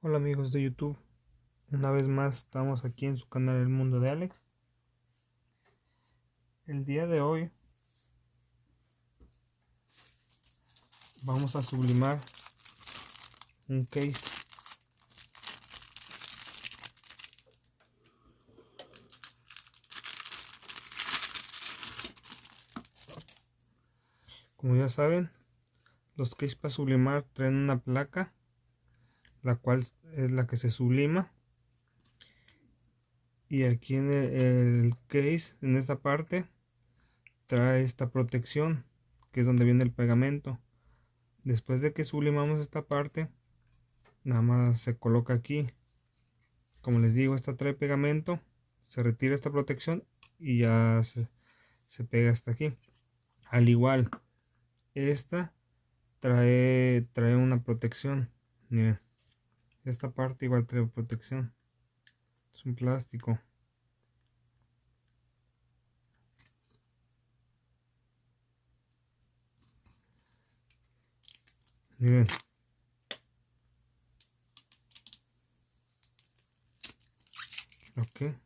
Hola amigos de YouTube, una vez más estamos aquí en su canal El Mundo de Alex. El día de hoy vamos a sublimar un case. Como ya saben, los cases para sublimar traen una placa, la cual es la que se sublima. Y aquí en el case, en esta parte, trae esta protección, que es donde viene el pegamento. Después de que sublimamos esta parte, nada más se coloca aquí. Como les digo, esta trae pegamento, se retira esta protección y ya se pega hasta aquí. Al igual, esta trae una protección. Miren, esta parte igual trae protección. Es un plástico. Miren. Ok.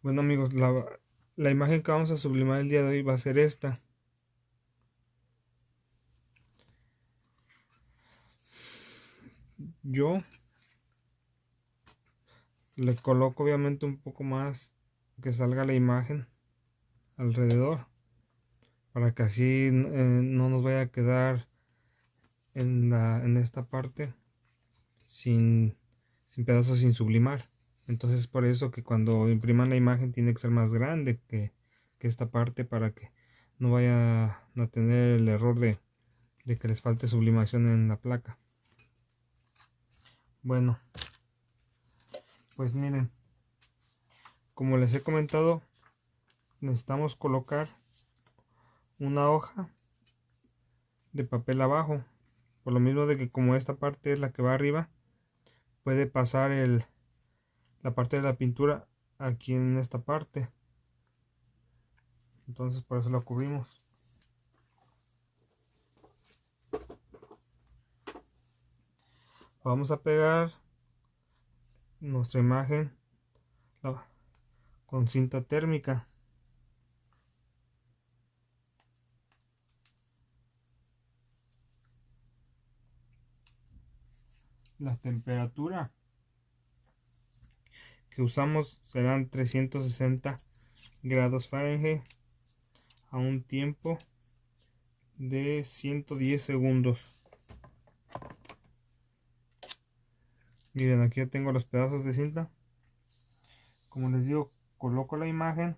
Bueno amigos, la imagen que vamos a sublimar el día de hoy va a ser esta. Yo le coloco obviamente un poco más que salga la imagen alrededor, para que así no nos vaya a quedar en esta parte sin pedazos, sin sublimar. Entonces por eso que cuando impriman la imagen tiene que ser más grande que esta parte, para que no vaya a tener el error de que les falte sublimación en la placa. Bueno, pues miren, como les he comentado, necesitamos colocar una hoja de papel abajo, por lo mismo de que como esta parte es la que va arriba, puede pasar la parte de la pintura aquí en esta parte. Entonces por eso la cubrimos. Vamos a pegar nuestra imagen con cinta térmica. La temperatura que usamos serán 360 grados Fahrenheit a un tiempo de 110 segundos. Miren, aquí ya tengo los pedazos de cinta. Como les digo, coloco la imagen,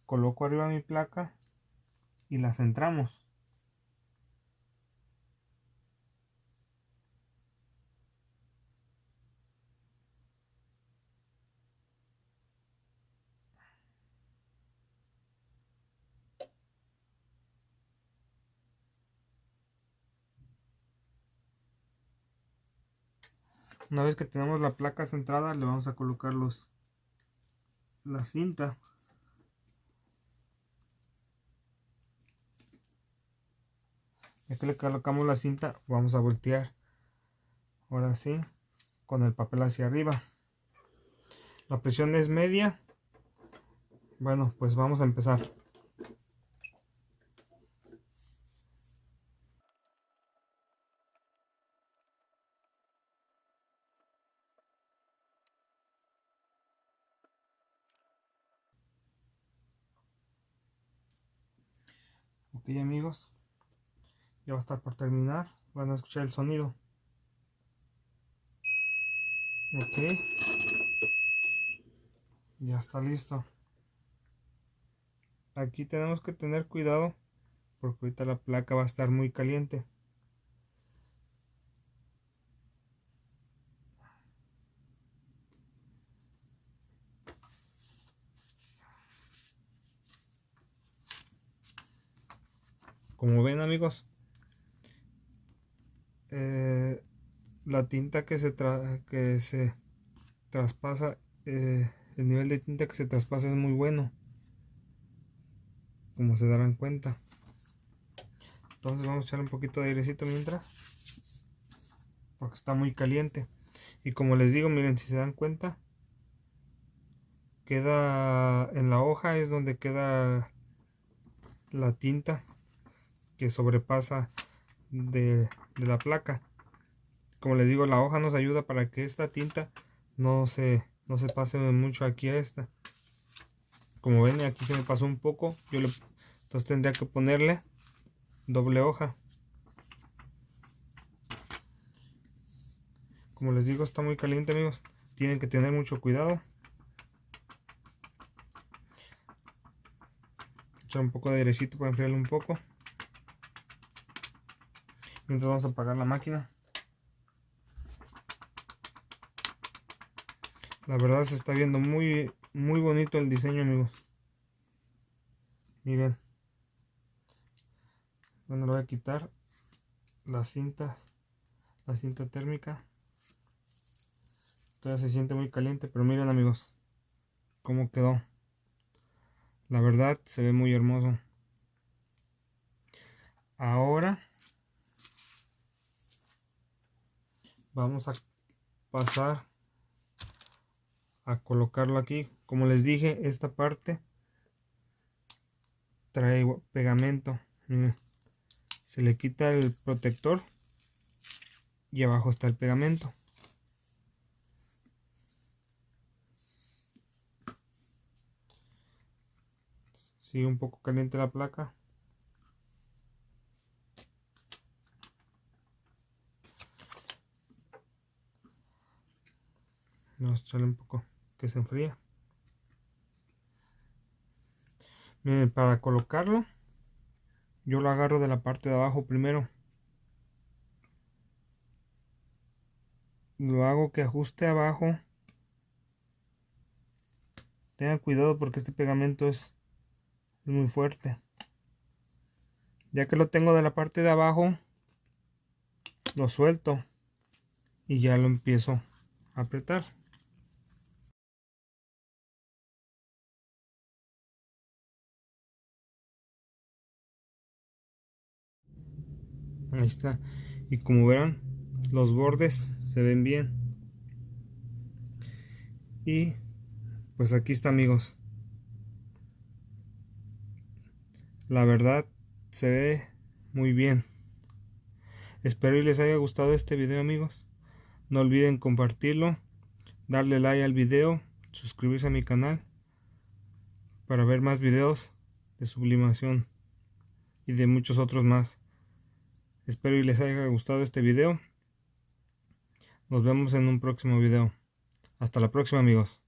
coloco arriba mi placa y la centramos. Una vez que tenemos la placa centrada, le vamos a colocar la cinta. Ya que le colocamos la cinta, vamos a voltear. Ahora sí, con el papel hacia arriba. La presión es media. Bueno, pues vamos a empezar. Ok amigos, ya va a estar por terminar. Van a escuchar el sonido. Ok, ya está listo. Aquí tenemos que tener cuidado porque ahorita la placa va a estar muy caliente. Como ven amigos, la tinta que se traspasa, el nivel de tinta que se traspasa es muy bueno, como se darán cuenta. Entonces vamos a echarle un poquito de airecito mientras, porque está muy caliente. Y como les digo, miren, si se dan cuenta, queda en la hoja, es donde queda la tinta que sobrepasa de la placa. Como les digo, la hoja nos ayuda para que esta tinta no se pase mucho aquí a esta. Como ven, aquí se me pasó un poco, entonces tendría que ponerle doble hoja. Como les digo, está muy caliente, amigos, tienen que tener mucho cuidado. Echar un poco de airecito para enfriarlo un poco. Mientras vamos a apagar la máquina. La verdad se está viendo muy bonito el diseño, amigos. Miren. Bueno, le voy a quitar la cinta térmica. Todavía se siente muy caliente, pero miren, amigos, cómo quedó. La verdad se ve muy hermoso. Ahora vamos a pasar a colocarlo aquí. Como les dije, esta parte trae pegamento. Miren, se le quita el protector y abajo está el pegamento. Sigue un poco caliente la placa. Vamos a echarle un poco que se enfríe. Miren, para colocarlo, yo lo agarro de la parte de abajo primero. Lo hago que ajuste abajo. Tengan cuidado porque este pegamento es muy fuerte. Ya que lo tengo de la parte de abajo, lo suelto y ya lo empiezo a apretar. Ahí está. Y como verán, los bordes se ven bien. Y pues aquí está, amigos. La verdad se ve muy bien. Espero y les haya gustado este video, amigos. No olviden compartirlo, darle like al video, suscribirse a mi canal para ver más videos de sublimación y de muchos otros más. Espero y les haya gustado este video. Nos vemos en un próximo video. Hasta la próxima, amigos.